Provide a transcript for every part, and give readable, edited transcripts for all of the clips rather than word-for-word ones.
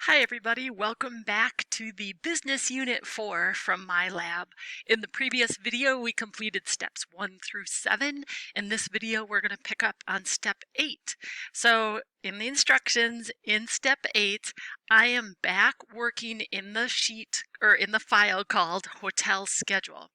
Hi everybody, welcome back to the Business Unit 4 from my lab. In the previous video we completed steps 1 through 7. In this video we're going to pick up on step 8. So in the instructions in step 8 I am back working in the sheet or in the file called Hotel Schedule.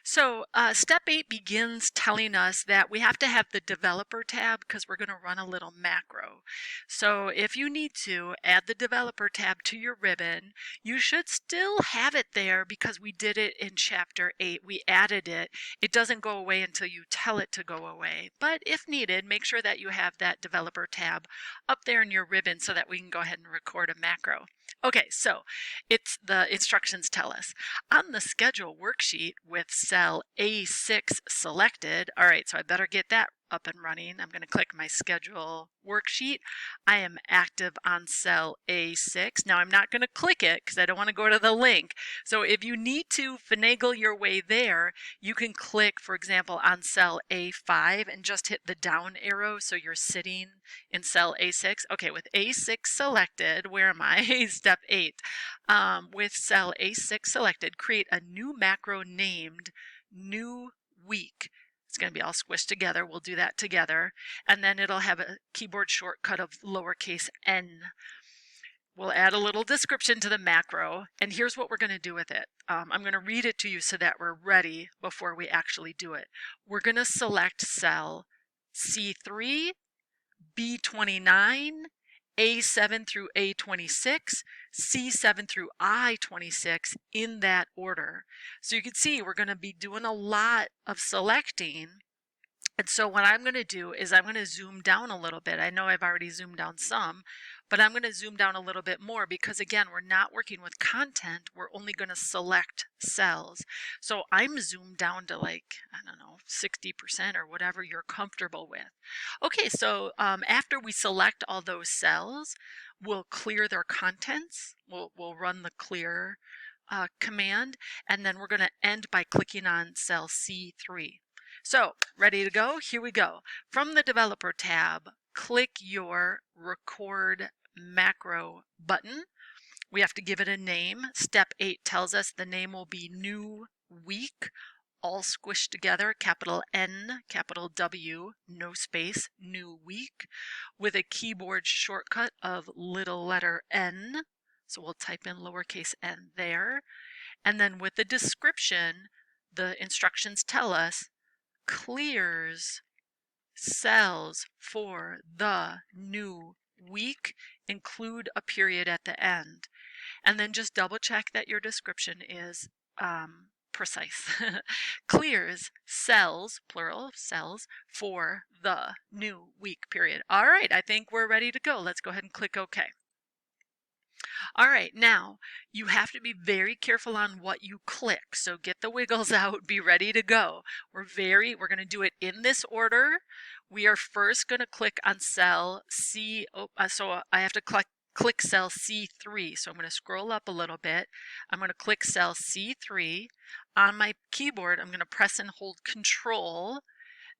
So step 8 begins telling us that we have to have the developer tab because we're going to run a little macro. So if you need to add the developer tab to your ribbon, you should still have it there because we did it in chapter 8. We added it. It doesn't go away until you tell it to go away. But if needed, make sure that you have that developer tab up there in your ribbon so that we can go ahead and record a macro. Okay, so it's the instructions tell us. On the schedule worksheet with cell A6 selected, all right, so I better get that up and running. I'm going to click my schedule worksheet. I am active on cell A6. Now I'm not going to click it because I don't want to go to the link. So if you need to finagle your way there, you can click, for example, on cell A5 and just hit the down arrow so you're sitting in cell A6. Okay, with A6 selected, where am I? Step 8. With cell A6 selected, create a new macro named new week. It's going to be all squished together. We'll do that together. And then it'll have a keyboard shortcut of lowercase n. We'll add a little description to the macro. And here's what we're going to do with it. I'm going to read it to you so that we're ready before we actually do it. We're going to select cell C3, B29, A7 through A26, C7 through I26 in that order. So you can see we're going to be doing a lot of selecting. And so what I'm going to do is I'm going to zoom down a little bit. I know I've already zoomed down some, but I'm going to zoom down a little bit more because again, we're not working with content. We're only going to select cells. So I'm zoomed down to like, I don't know, 60% or whatever you're comfortable with. Okay, so after we select all those cells, we'll clear their contents. We'll run the clear command, and then we're going to end by clicking on cell C3. So, ready to go? Here we go. From the Developer tab, click your Record Macro button. We have to give it a name. Step 8 tells us the name will be New Week, all squished together, capital N, capital W, no space, New Week, with a keyboard shortcut of little letter n. So we'll type in lowercase n there. And then with the description, the instructions tell us clears cells for the new week, include a period at the end. And then just double check that your description is precise. Clears cells, plural cells, for the new week period. All right, I think we're ready to go. Let's go ahead and click OK. All right, now you have to be very careful on what you click. So get the wiggles out, be ready to go. We're going to do it in this order. We are first going to click on cell C. So I have to click cell C3. So I'm going to scroll up a little bit. I'm going to click cell C3. On my keyboard, I'm going to press and hold Control.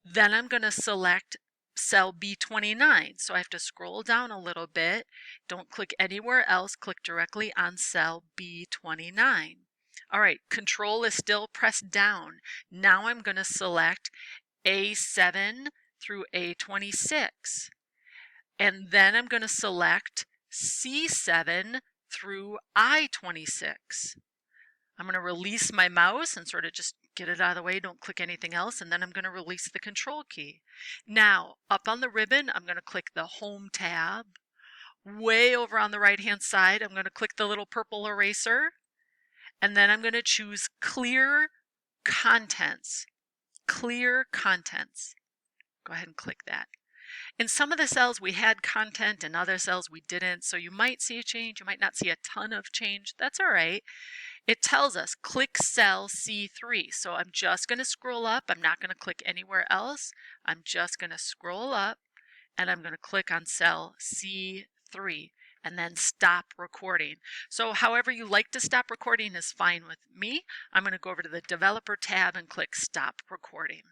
Then I'm going to select cell B29. So I have to scroll down a little bit. Don't click anywhere else. Click directly on cell B29. All right, Control is still pressed down. Now I'm going to select A7 through A26. And then I'm going to select C7 through I26. I'm going to release my mouse and sort of just get it out of the way. Don't click anything else. And then I'm going to release the Control key. Now, up on the ribbon, I'm going to click the Home tab. Way over on the right-hand side, I'm going to click the little purple eraser. And then I'm going to choose Clear Contents. Clear Contents. Go ahead and click that. In some of the cells we had content, in other cells we didn't. So you might see a change. You might not see a ton of change. That's all right. It tells us click cell C3. So I'm just going to scroll up. I'm not going to click anywhere else. I'm just going to scroll up and I'm going to click on cell C3 and then stop recording. So however you like to stop recording is fine with me. I'm going to go over to the Developer tab and click Stop Recording.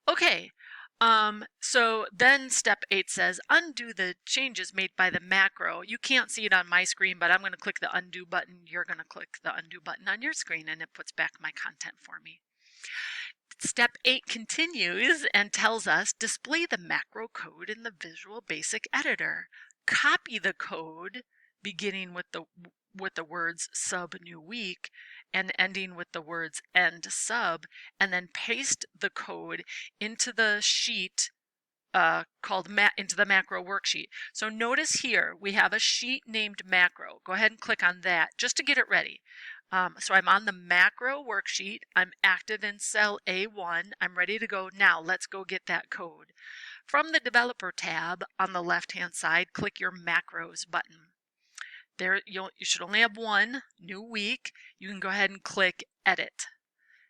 Okay, So then step 8 says undo the changes made by the macro. You can't see it on my screen, but I'm going to click the undo button. You're going to click the undo button on your screen and it puts back my content for me. Step 8 continues and tells us display the macro code in the Visual Basic Editor. Copy the code beginning with the words sub new week and ending with the words end sub, and then paste the code into the sheet into the macro worksheet. So notice here we have a sheet named macro. Go ahead and click on that just to get it ready. So I'm on the macro worksheet. I'm active in cell A1. I'm ready to go. Now let's go get that code. From the Developer tab on the left-hand side, click your Macros button. There you should only have one, New Week. You can go ahead and click Edit.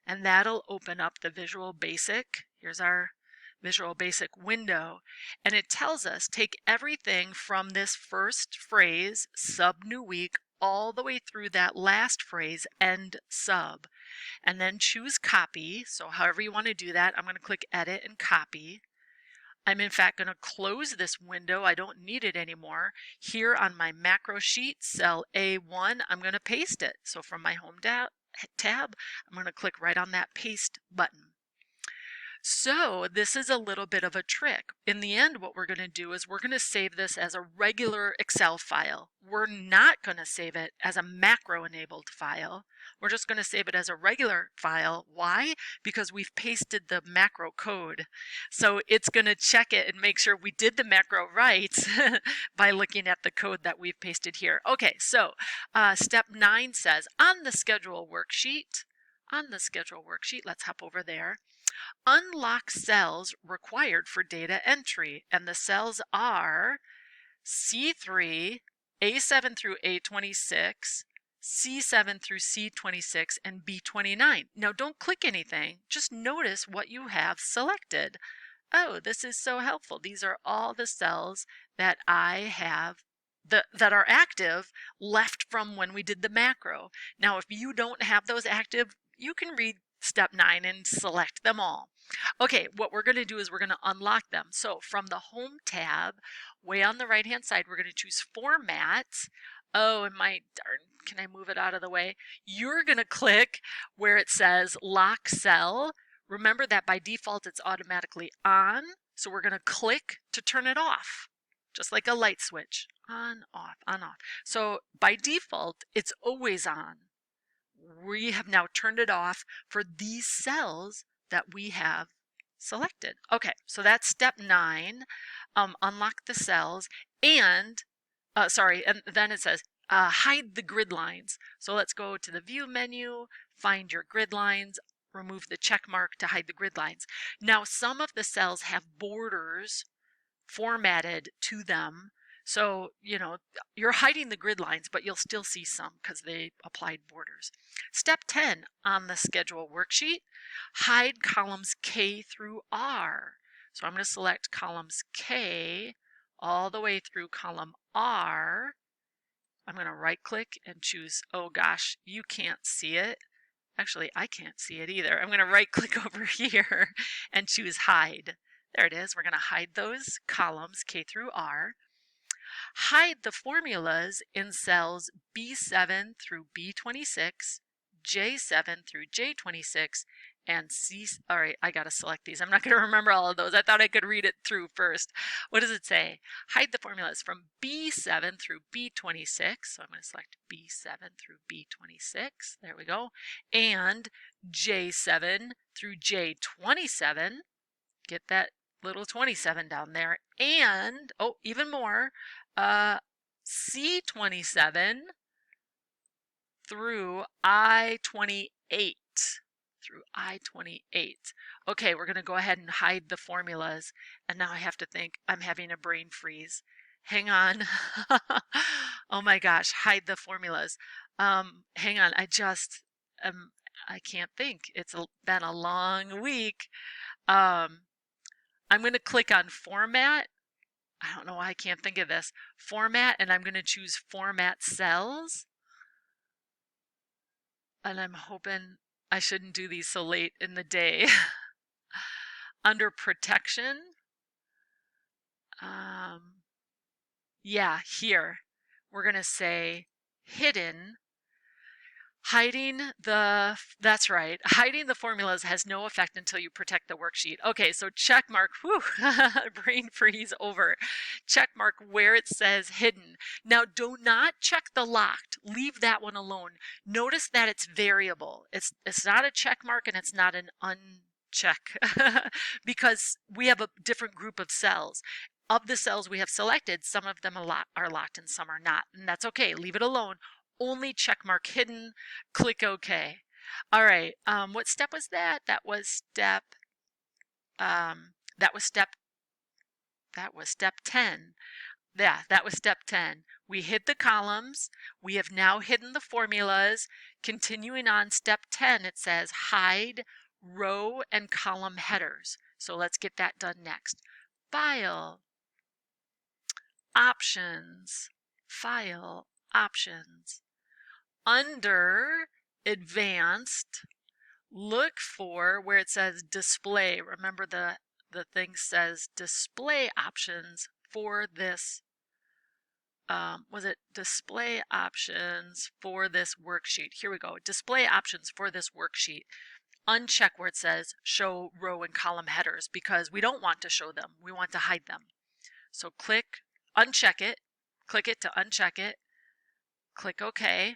And that'll open up the Visual Basic. Here's our Visual Basic window. And it tells us take everything from this first phrase, sub new week, all the way through that last phrase, end sub. And then choose copy. So however you want to do that, I'm going to click edit and copy. I'm in fact going to close this window. I don't need it anymore. Here on my macro sheet, cell A1, I'm going to paste it. So from my home tab, I'm going to click right on that paste button. So this is a little bit of a trick. In the end, what we're going to do is we're going to save this as a regular Excel file. We're not going to save it as a macro-enabled file. We're just going to save it as a regular file. Why? Because we've pasted the macro code. So it's going to check it and make sure we did the macro right by looking at the code that we've pasted here. Okay, so step 9 says on the schedule worksheet, let's hop over there. Unlock cells required for data entry, and the cells are C3, A7 through A26, C7 through C26, and B29. Now don't click anything, just notice what you have selected. Oh, this is so helpful. These are all the cells that I have that are active left from when we did the macro. Now if you don't have those active, you can read step 9 and select them all. Okay, what we're going to do is we're going to unlock them. So from the Home tab, way on the right-hand side, we're going to choose Format. Oh, and can I move it out of the way? You're going to click where it says Lock Cell. Remember that by default, it's automatically on. So we're going to click to turn it off, just like a light switch. On, off, on, off. So by default, it's always on. We have now turned it off for these cells that we have selected. Okay, so that's step 9. Unlock the cells and, and then it says hide the grid lines. So let's go to the View menu, find your grid lines, remove the check mark to hide the grid lines. Now some of the cells have borders formatted to them. So, you're hiding the grid lines, but you'll still see some because they applied borders. Step 10 on the schedule worksheet, hide columns K through R. So I'm going to select columns K all the way through column R. I'm going to right click and choose, oh gosh, you can't see it. Actually, I can't see it either. I'm going to right click over here and choose hide. There it is. We're going to hide those columns K through R. Hide the formulas in cells B7 through B26, J7 through J26, and all right, I got to select these. I'm not going to remember all of those. I thought I could read it through first. What does it say? Hide the formulas from B7 through B26. So I'm going to select B7 through B26. There we go. And J7 through J27. Get that little 27 down there. And, oh, even more, C27 through I28. Okay, we're going to go ahead and hide the formulas. And now I have to think. I'm having a brain freeze. Hang on. Oh my gosh, hide the formulas. Hang on, I can't think. It's been a long week. I'm going to click on Format. I don't know why I can't think of this. Format, and I'm going to choose Format Cells. And I'm hoping I shouldn't do these so late in the day. under protection, yeah, here, we're going to say hidden. That's right. Hiding the formulas has no effect until you protect the worksheet. Okay, so check mark, whew, brain freeze over. Check mark where it says hidden. Now do not check the locked. Leave that one alone. Notice that it's variable. It's not a check mark and it's not an uncheck because we have a different group of cells. Of the cells we have selected, some of them are locked and some are not, and that's okay. Leave it alone. Only check mark hidden. Click OK. All right. What step was that? That was step 10. Yeah, that was step 10. We hid the columns. We have now hidden the formulas. Continuing on step 10, it says hide row and column headers. So let's get that done next. File, options, file, options. Under advanced, look for where it says display. Remember the thing says display options for this, was it display options for this worksheet? Here we go, display options for this worksheet. Uncheck where it says show row and column headers because we don't want to show them, we want to hide them. So uncheck it, click it to uncheck it, click OK.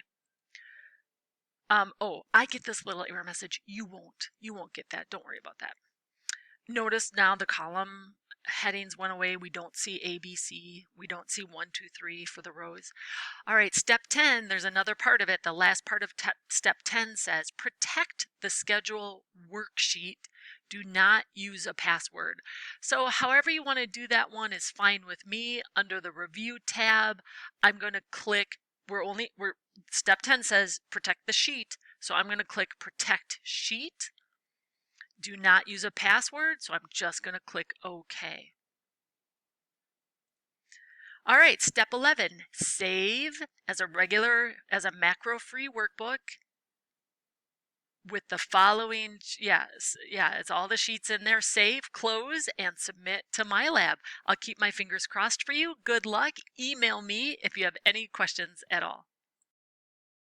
Oh, I get this little error message. You won't get that. Don't worry about that. Notice now the column headings went away. We don't see A, B, C. We don't see 1, 2, 3 for the rows. All right, step 10, there's another part of it. The last part of step 10 says protect the schedule worksheet. Do not use a password. So however you want to do that one is fine with me. Under the review tab, I'm going to click step 10 says protect the sheet, so I'm going to click protect sheet. Do not use a password, so I'm just going to click OK. All right, step 11, save as a macro-free workbook with the following, it's all the sheets in there. Save, close, and submit to MyLab. I'll keep my fingers crossed for you. Good luck. Email me if you have any questions at all.